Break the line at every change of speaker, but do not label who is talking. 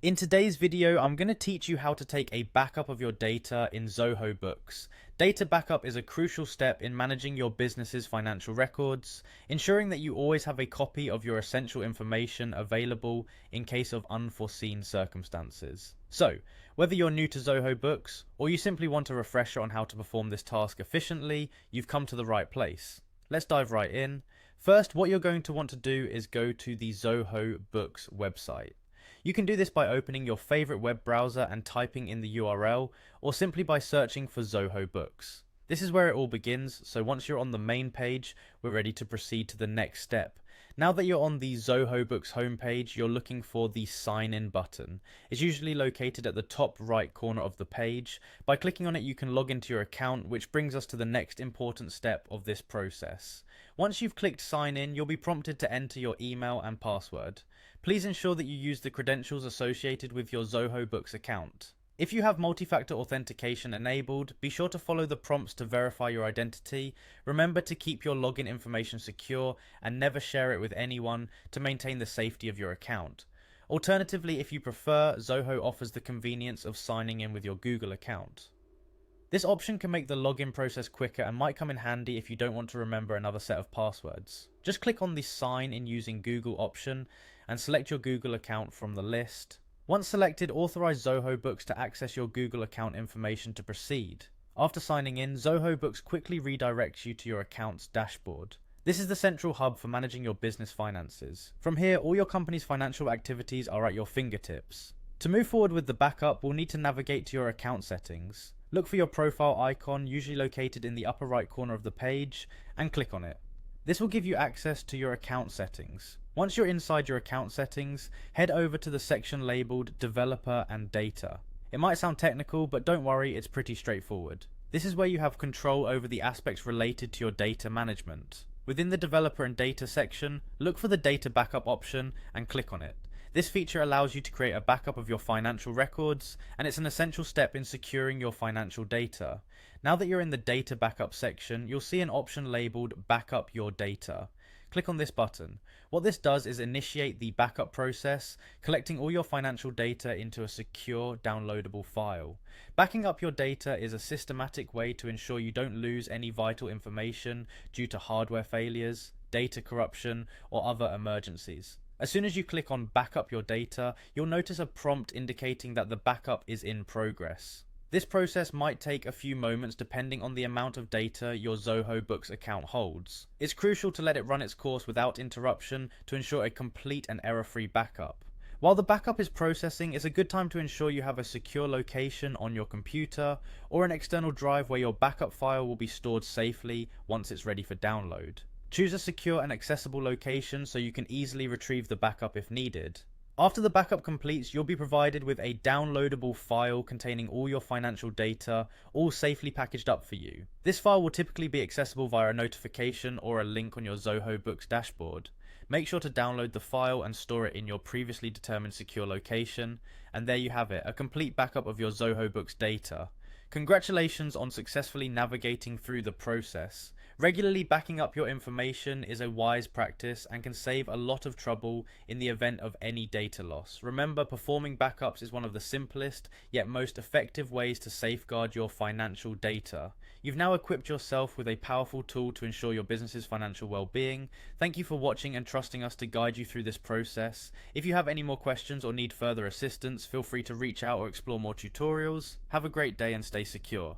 In today's video, I'm going to teach you how to take a backup of your data in Zoho Books. Data backup is a crucial step in managing your business's financial records, ensuring that you always have a copy of your essential information available in case of unforeseen circumstances. So, whether you're new to Zoho Books, or you simply want a refresher on how to perform this task efficiently, you've come to the right place. Let's dive right in. First, what you're going to want to do is go to the Zoho Books website. You can do this by opening your favorite web browser and typing in the URL, or simply by searching for Zoho Books. This is where it all begins, so once you're on the main page, we're ready to proceed to the next step. Now that you're on the Zoho Books homepage, you're looking for the Sign In button. It's usually located at the top right corner of the page. By clicking on it, you can log into your account, which brings us to the next important step of this process. Once you've clicked Sign In, you'll be prompted to enter your email and password. Please ensure that you use the credentials associated with your Zoho Books account. If you have multi-factor authentication enabled, be sure to follow the prompts to verify your identity. Remember to keep your login information secure and never share it with anyone to maintain the safety of your account. Alternatively, if you prefer, Zoho offers the convenience of signing in with your Google account. This option can make the login process quicker and might come in handy if you don't want to remember another set of passwords. Just click on the Sign In using Google option and select your Google account from the list. Once selected, authorize Zoho Books to access your Google account information to proceed. After signing in, Zoho Books quickly redirects you to your account's dashboard. This is the central hub for managing your business finances. From here, all your company's financial activities are at your fingertips. To move forward with the backup, we'll need to navigate to your account settings. Look for your profile icon, usually located in the upper right corner of the page, and click on it. This will give you access to your account settings. Once you're inside your account settings, head over to the section labeled Developer and Data. It might sound technical, but don't worry, it's pretty straightforward. This is where you have control over the aspects related to your data management. Within the Developer and Data section, look for the Data Backup option and click on it. This feature allows you to create a backup of your financial records, and it's an essential step in securing your financial data. Now that you're in the Data Backup section, you'll see an option labeled Backup Your Data. Click on this button. What this does is initiate the backup process, collecting all your financial data into a secure, downloadable file. Backing up your data is a systematic way to ensure you don't lose any vital information due to hardware failures, data corruption, or other emergencies. As soon as you click on Backup Your Data, you'll notice a prompt indicating that the backup is in progress. This process might take a few moments depending on the amount of data your Zoho Books account holds. It's crucial to let it run its course without interruption to ensure a complete and error-free backup. While the backup is processing, it's a good time to ensure you have a secure location on your computer or an external drive where your backup file will be stored safely once it's ready for download. Choose a secure and accessible location so you can easily retrieve the backup if needed. After the backup completes, you'll be provided with a downloadable file containing all your financial data, all safely packaged up for you. This file will typically be accessible via a notification or a link on your Zoho Books dashboard. Make sure to download the file and store it in your previously determined secure location, and there you have it, a complete backup of your Zoho Books data. Congratulations on successfully navigating through the process. Regularly backing up your information is a wise practice and can save a lot of trouble in the event of any data loss. Remember, performing backups is one of the simplest yet most effective ways to safeguard your financial data. You've now equipped yourself with a powerful tool to ensure your business's financial well-being. Thank you for watching and trusting us to guide you through this process. If you have any more questions or need further assistance, feel free to reach out or explore more tutorials. Have a great day and stay secure.